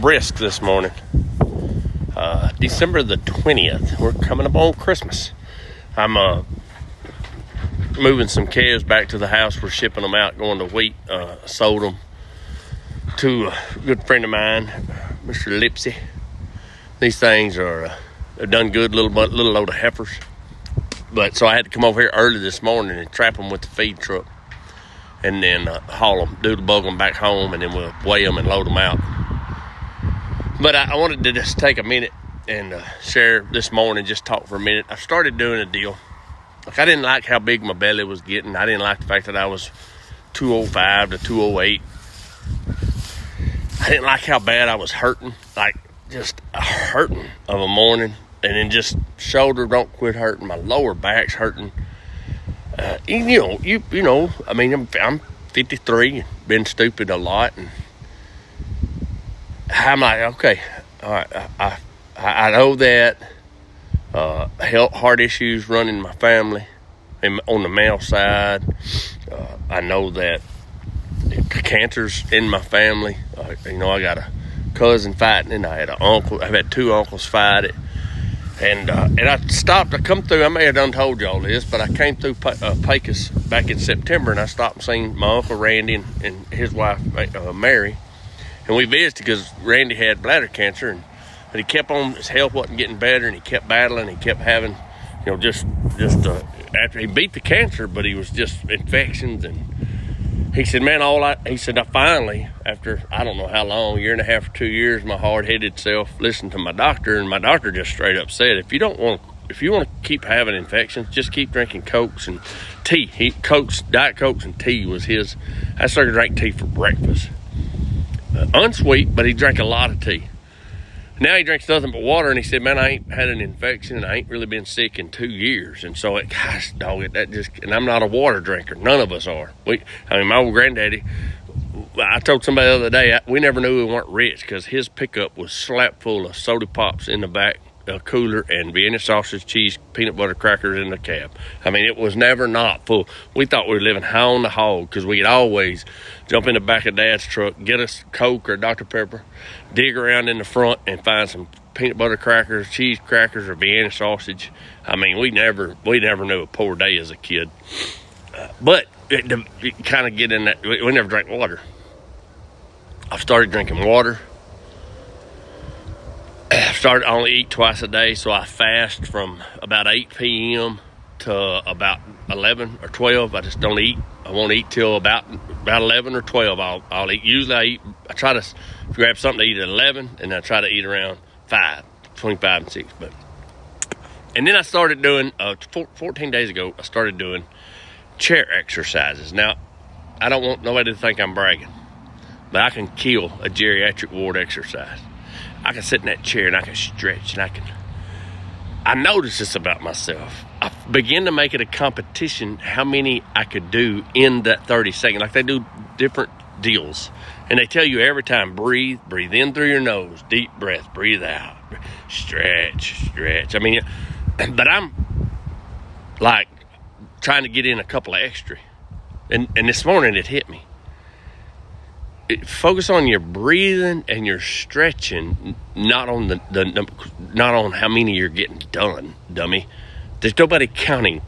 brisk this morning. December the 20th. We're coming up on Christmas. I'm moving some calves back to the house. We're shipping them out, going to wheat. Sold them to a good friend of mine, Mr. Lipsy. These things are they've done good, little load of heifers. But so I had to come over here early this morning and trap them with the feed truck, and then haul them, doodle bug them back home, and then we'll weigh them and load them out. But I wanted to just take a minute and share this morning, just talk for a minute. I started doing a deal. Like, I didn't like how big my belly was getting. I didn't like the fact that I was 205 to 208. I didn't like how bad I was hurting, like just hurting of a morning. And then just shoulder don't quit hurting. My lower back's hurting. You know. I mean, I'm 53, been stupid a lot, and I'm like, okay, all right. I know that heart issues run in my family, on the male side. I know that cancer's in my family. I got a cousin fighting, and I had an uncle. I've had two uncles fight it. And I stopped. I come through. I may have done told y'all this, but I came through Pecos back in September, and I stopped and seen my Uncle Randy and his wife Mary, and we visited because Randy had bladder cancer, but he kept on. His health wasn't getting better, and he kept battling. He kept having, just after he beat the cancer, but he was just infections. And he said, man, he said, I finally, after I don't know how long, a year and a half or 2 years, my hard-headed self listened to my doctor, and my doctor just straight up said, if you want to keep having infections, just keep drinking Cokes and tea. Diet Cokes and tea was his. I started drinking tea for breakfast. Unsweet, but he drank a lot of tea. Now he drinks nothing but water, and he said, man, I ain't had an infection, and I ain't really been sick in 2 years. And so, and I'm not a water drinker. None of us are. My old granddaddy, I told somebody the other day, we never knew we weren't rich because his pickup was slap full of soda pops in the back, a cooler, and Vienna sausage, cheese, peanut butter crackers in the cab. I mean, it was never not full. We thought we were living high on the hog because we could always jump in the back of Dad's truck, get us Coke or Dr. Pepper, dig around in the front and find some peanut butter crackers, cheese crackers, or Vienna sausage. I mean, we never knew a poor day as a kid. But to kind of get in that, we never drank water. I've started drinking water. I only eat twice a day, so I fast from about 8 p.m. to about 11 or 12. I just don't eat. I won't eat till about 11 or 12. I'll eat. Usually I try to grab something to eat at 11, and I try to eat around 5, between 5 and 6. And then I started doing, 14 days ago, I started doing chair exercises. Now, I don't want nobody to think I'm bragging, but I can kill a geriatric ward exercise. I can sit in that chair and I can stretch, and I noticed this about myself. I began to make it a competition how many I could do in that 30 seconds. Like, they do different deals, and they tell you every time, breathe in through your nose, deep breath, breathe out, stretch. I mean, but I'm like trying to get in a couple of extra, and this morning it hit me. Focus on your breathing and your stretching, not on not on how many you're getting done, dummy. There's nobody counting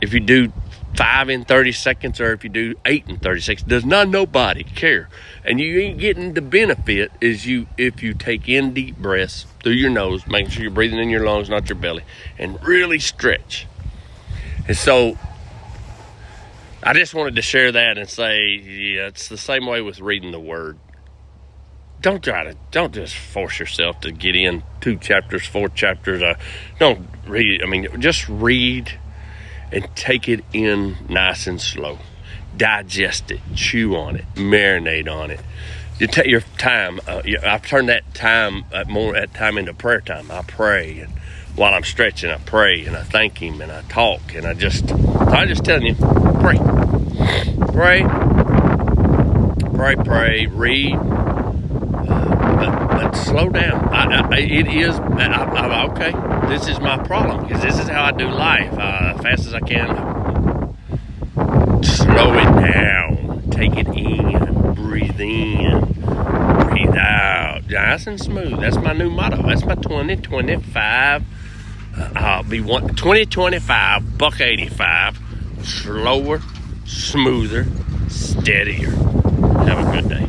if you do 5 in 30 seconds or if you do 8 in 30 seconds. Does not nobody care. And you ain't getting the benefit if you take in deep breaths through your nose, making sure you're breathing in your lungs, not your belly, and really stretch. And so I just wanted to share that and say, yeah, it's the same way with reading the Word. Don't just force yourself to get in 2 chapters, 4 chapters. Don't read. I mean, just read and take it in nice and slow. Digest it, chew on it, marinate on it. You take your time. I've turned that time into prayer time. I pray, and while I'm stretching, I pray and I thank Him and I talk, and I'm just telling you, pray, read, but slow down. I'm okay. This is my problem because this is how I do life. Fast as I can. Slow it down. Take it in. Breathe out. nice and smooth. That's my new motto. That's my 2025. I'll be 2025, buck 85, slower, smoother, steadier. Have a good day.